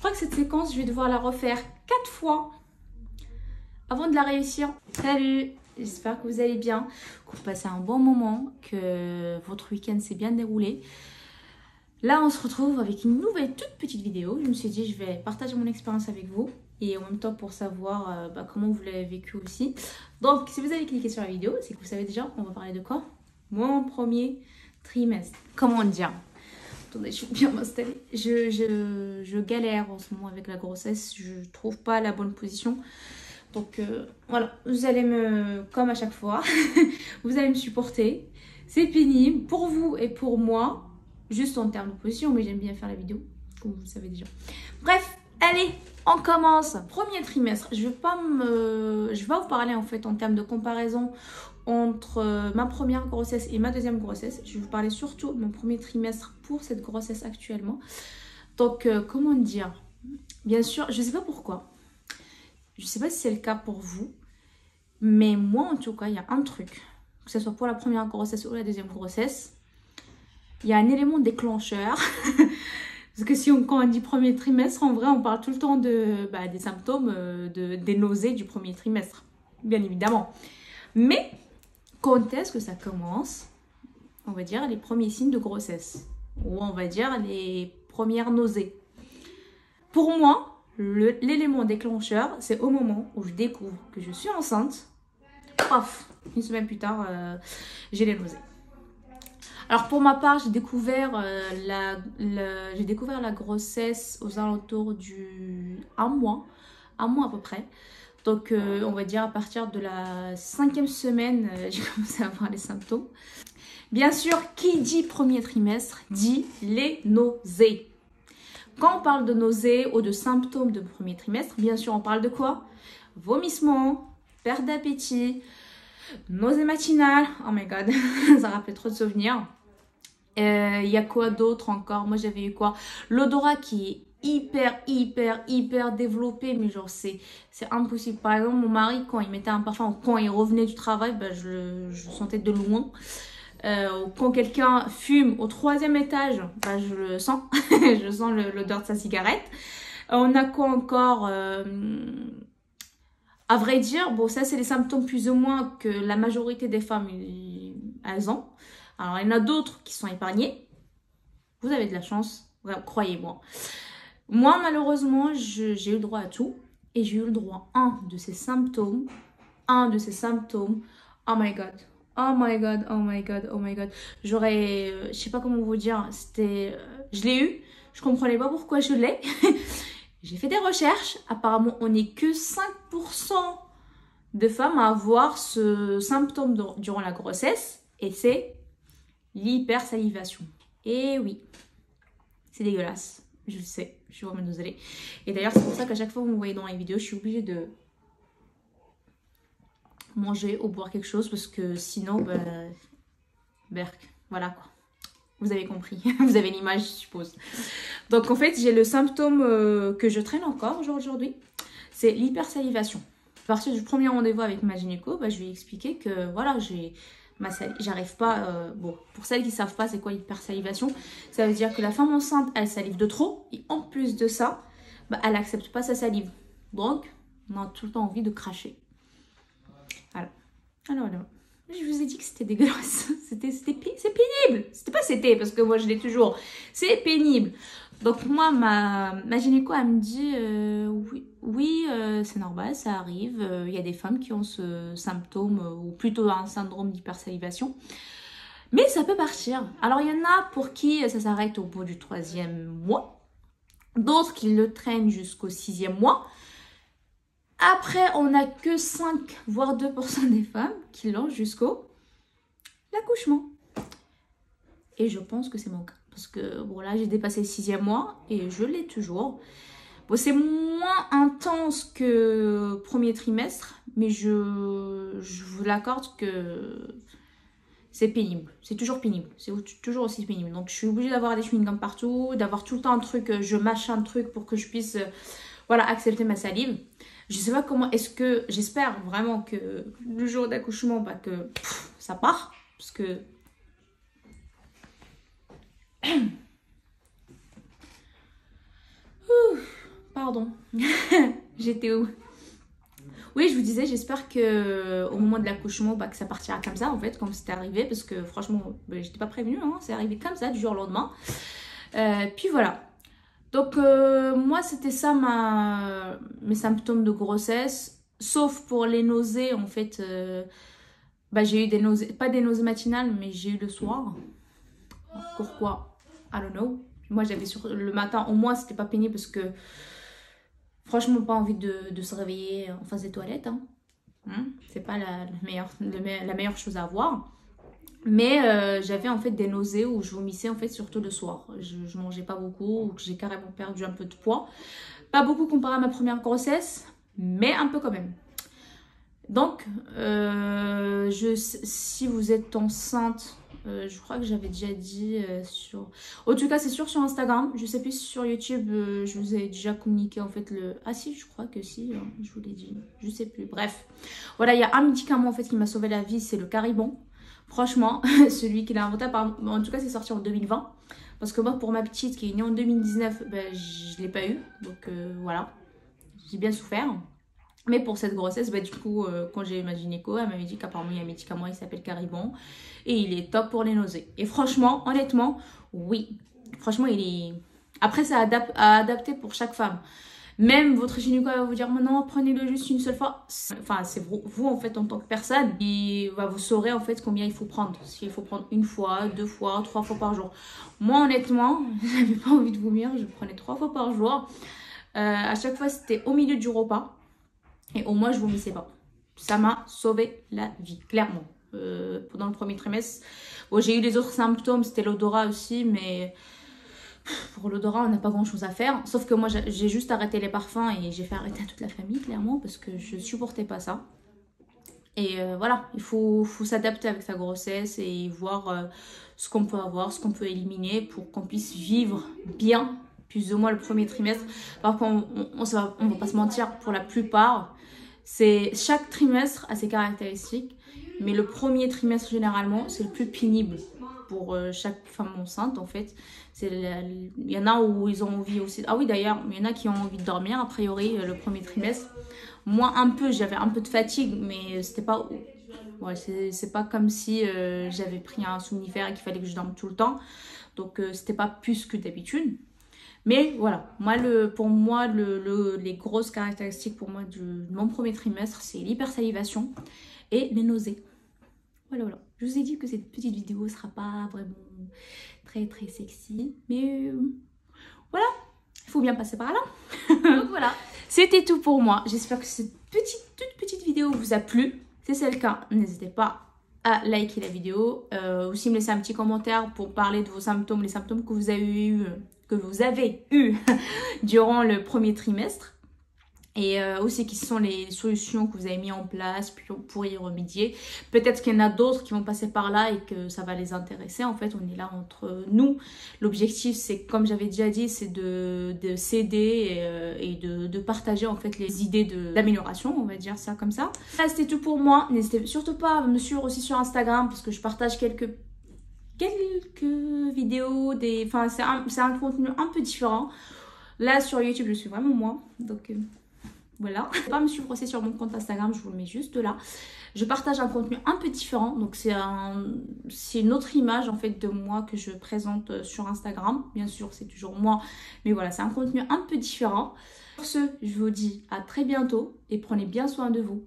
crois que cette séquence, je vais devoir la refaire 4 fois avant de la réussir. Salut, j'espère que vous allez bien, que vous passez un bon moment, que votre week-end s'est bien déroulé. Là, on se retrouve avec une nouvelle toute petite vidéo. Je me suis dit, je vais partager mon expérience avec vous et en même temps pour savoir comment vous l'avez vécu aussi. Donc, si vous avez cliqué sur la vidéo, c'est que vous savez déjà, on va parler de quoi? Mon premier trimestre. Comment dire? Attendez, je vais bien m'installer. Je galère en ce moment avec la grossesse. Je trouve pas la bonne position. Donc voilà, vous allez comme à chaque fois, vous allez me supporter. C'est pénible pour vous et pour moi, juste en termes de position, mais j'aime bien faire la vidéo, comme vous le savez déjà. Bref, allez, on commence. Premier trimestre, je vais pas vous parler en fait en termes de comparaison entre ma première grossesse et ma deuxième grossesse. Je vais vous parler surtout de mon premier trimestre pour cette grossesse actuellement. Donc, comment dire? Bien sûr, je sais pas pourquoi. Je sais pas si c'est le cas pour vous, mais moi en tout cas, il y a un truc, que ce soit pour la première grossesse ou la deuxième grossesse, il y a un élément déclencheur. Parce que quand on dit premier trimestre, en vrai, on parle tout le temps des symptômes, des nausées du premier trimestre, bien évidemment. Mais quand est-ce que ça commence? On va dire les premiers signes de grossesse, ou on va dire les premières nausées. Pour moi, l'élément déclencheur, c'est au moment où je découvre que je suis enceinte. Paf, une semaine plus tard, j'ai les nausées. Alors pour ma part, j'ai découvert la grossesse aux alentours du 1 mois à peu près. Donc on va dire à partir de la 5e semaine, j'ai commencé à avoir les symptômes. Bien sûr, qui dit premier trimestre dit les nausées. Quand on parle de nausées ou de symptômes de premier trimestre, bien sûr, on parle de quoi? Vomissement, perte d'appétit, nausées matinales. Oh my god, ça rappelle trop de souvenirs. Il y a quoi d'autre encore? Moi, j'avais eu quoi? L'odorat qui est hyper développé, mais genre, c'est impossible. Par exemple, mon mari, quand il mettait un parfum, quand il revenait du travail, je le sentais de loin. Quand quelqu'un fume au 3e étage, je le sens. Je sens l'odeur de sa cigarette. On a quoi encore? À vrai dire, bon, ça c'est les symptômes plus ou moins que la majorité des femmes elles ont. Alors il y en a d'autres qui sont épargnés. Vous avez de la chance, croyez-moi. Moi malheureusement, j'ai eu le droit à tout. Et j'ai eu le droit à un de ces symptômes. Oh my god. Oh my god, oh my god, oh my god. Je sais pas comment vous dire, je l'ai eu, je comprenais pas pourquoi je l'ai. J'ai fait des recherches, apparemment on n'est que 5% de femmes à avoir ce symptôme durant la grossesse, et c'est l'hypersalivation. Et oui, c'est dégueulasse, je le sais, je suis vraiment désolée. Et d'ailleurs c'est pour ça qu'à chaque fois que vous me voyez dans les vidéos, je suis obligée de manger ou boire quelque chose parce que sinon, voilà quoi. Vous avez compris, vous avez l'image, je suppose. Donc en fait, j'ai le symptôme que je traîne encore aujourd'hui, c'est l'hypersalivation. À partir du premier rendez-vous avec ma gynéco, je lui ai expliqué que voilà, j'arrive pas. Bon, pour celles qui ne savent pas c'est quoi l'hypersalivation, ça veut dire que la femme enceinte, elle salive de trop et en plus de ça, elle n'accepte pas sa salive. Donc, on a tout le temps envie de cracher. Voilà. Alors là, je vous ai dit que c'était dégueulasse. C'est pénible. Parce que moi je l'ai toujours. C'est pénible. Donc moi, ma gynéco, elle me dit oui, c'est normal, ça arrive. Il y a des femmes qui ont ce symptôme, ou plutôt un syndrome d'hypersalivation. Mais ça peut partir. Alors il y en a pour qui ça s'arrête au bout du 3e mois. D'autres qui le traînent jusqu'au 6e mois. Après, on n'a que 5 voire 2% des femmes qui l'ont jusqu'au l'accouchement. Et je pense que c'est mon cas. Parce que bon là, j'ai dépassé le 6e mois et je l'ai toujours. Bon, c'est moins intense que premier trimestre, mais je vous l'accorde que c'est pénible. C'est toujours pénible. C'est toujours aussi pénible. Donc, je suis obligée d'avoir des chewing-gums partout, d'avoir tout le temps un truc, je mâche un truc pour que je puisse accepter ma salive. Je sais pas comment, j'espère vraiment que le jour d'accouchement, que ça part, parce que Pardon. J'étais où? Oui, je vous disais, j'espère que au moment de l'accouchement, que ça partira comme ça, en fait, comme c'était arrivé. Parce que franchement, j'étais pas prévenue, hein, c'est arrivé comme ça, du jour au lendemain. Puis voilà. Donc, moi, c'était ça mes symptômes de grossesse. Sauf pour les nausées, en fait. J'ai eu des nausées, pas des nausées matinales, mais j'ai eu le soir. Pourquoi? I don't know. Moi, j'avais le matin, au moins, c'était pas pénible parce que franchement, pas envie de se réveiller en face des toilettes. Hein. C'est pas la meilleure chose à avoir. Mais j'avais en fait des nausées où je vomissais en fait surtout le soir. Je mangeais pas beaucoup, ou j'ai carrément perdu un peu de poids. Pas beaucoup comparé à ma première grossesse, mais un peu quand même. Donc, si vous êtes enceinte, je crois que j'avais déjà dit sur... En tout cas, c'est sûr sur Instagram. Je sais plus si sur YouTube, je vous ai déjà communiqué en fait le... Ah si, je crois que si, je vous l'ai dit. Je sais plus. Bref. Voilà, il y a un médicament en fait qui m'a sauvé la vie, c'est le Caribon. Franchement, celui qui l'a inventé, en tout cas, c'est sorti en 2020. Parce que moi, pour ma petite qui est née en 2019, je ne l'ai pas eu. Donc voilà, j'ai bien souffert. Mais pour cette grossesse, du coup, quand j'ai eu ma gynéco, elle m'avait dit qu'apparemment il y a un médicament, il s'appelle Caribon. Et il est top pour les nausées. Et franchement, honnêtement, oui. Franchement, il est... Après, c'est à adapter pour chaque femme. Même votre gynéco va vous dire, non, prenez-le juste une seule fois. Enfin, c'est vous, en fait, en tant que personne, qui va vous saurez, en fait, combien il faut prendre. S'il faut prendre 1 fois, 2 fois, 3 fois par jour. Moi, honnêtement, j'avais pas envie de vomir. Je prenais 3 fois par jour. À chaque fois, c'était au milieu du repas. Et au moins, je vomissais pas. Ça m'a sauvé la vie, clairement. Pendant le premier trimestre. Bon, j'ai eu les autres symptômes, c'était l'odorat aussi, mais pour l'odorat, on n'a pas grand chose à faire. Sauf que moi, j'ai juste arrêté les parfums et j'ai fait arrêter à toute la famille, clairement, parce que je supportais pas ça. Et voilà, il faut s'adapter avec sa grossesse et voir ce qu'on peut avoir, ce qu'on peut éliminer pour qu'on puisse vivre bien, plus ou moins le premier trimestre. Par contre, on va pas se mentir, pour la plupart, chaque trimestre a ses caractéristiques. Mais le premier trimestre, généralement, c'est le plus pénible pour chaque femme enceinte, en fait. Il y en a où ils ont envie aussi... Ah oui, d'ailleurs, il y en a qui ont envie de dormir, a priori, le premier trimestre. Moi, un peu, j'avais un peu de fatigue, mais c'était pas... Ouais, c'est pas comme si j'avais pris un somnifère et qu'il fallait que je dorme tout le temps. Donc, c'était pas plus que d'habitude. Mais voilà, pour moi, les grosses caractéristiques pour moi de mon premier trimestre, c'est l'hypersalivation et les nausées. Voilà. Je vous ai dit que cette petite vidéo ne sera pas vraiment très très sexy. Mais voilà, il faut bien passer par là. Donc voilà, c'était tout pour moi. J'espère que cette toute petite vidéo vous a plu. Si c'est le cas, n'hésitez pas à liker la vidéo. Aussi me laisser un petit commentaire pour parler de vos symptômes, les symptômes que vous avez eu durant le premier trimestre. Et aussi quelles sont les solutions que vous avez mis en place pour y remédier. Peut-être qu'il y en a d'autres qui vont passer par là et que ça va les intéresser. En fait, on est là entre nous. L'objectif, c'est, comme j'avais déjà dit, c'est de s'aider et de partager en fait les idées d'amélioration, on va dire ça comme ça. Là, c'était tout pour moi. N'hésitez surtout pas à me suivre aussi sur Instagram parce que je partage quelques vidéos, enfin c'est un contenu un peu différent. Là, sur YouTube, je suis vraiment moi. Donc... Voilà, n'hésitez pas à me suivre aussi sur mon compte Instagram, je vous le mets juste là. Je partage un contenu un peu différent, donc c'est une autre image en fait de moi que je présente sur Instagram. Bien sûr, c'est toujours moi, mais voilà, c'est un contenu un peu différent. Pour ce, je vous dis à très bientôt et prenez bien soin de vous.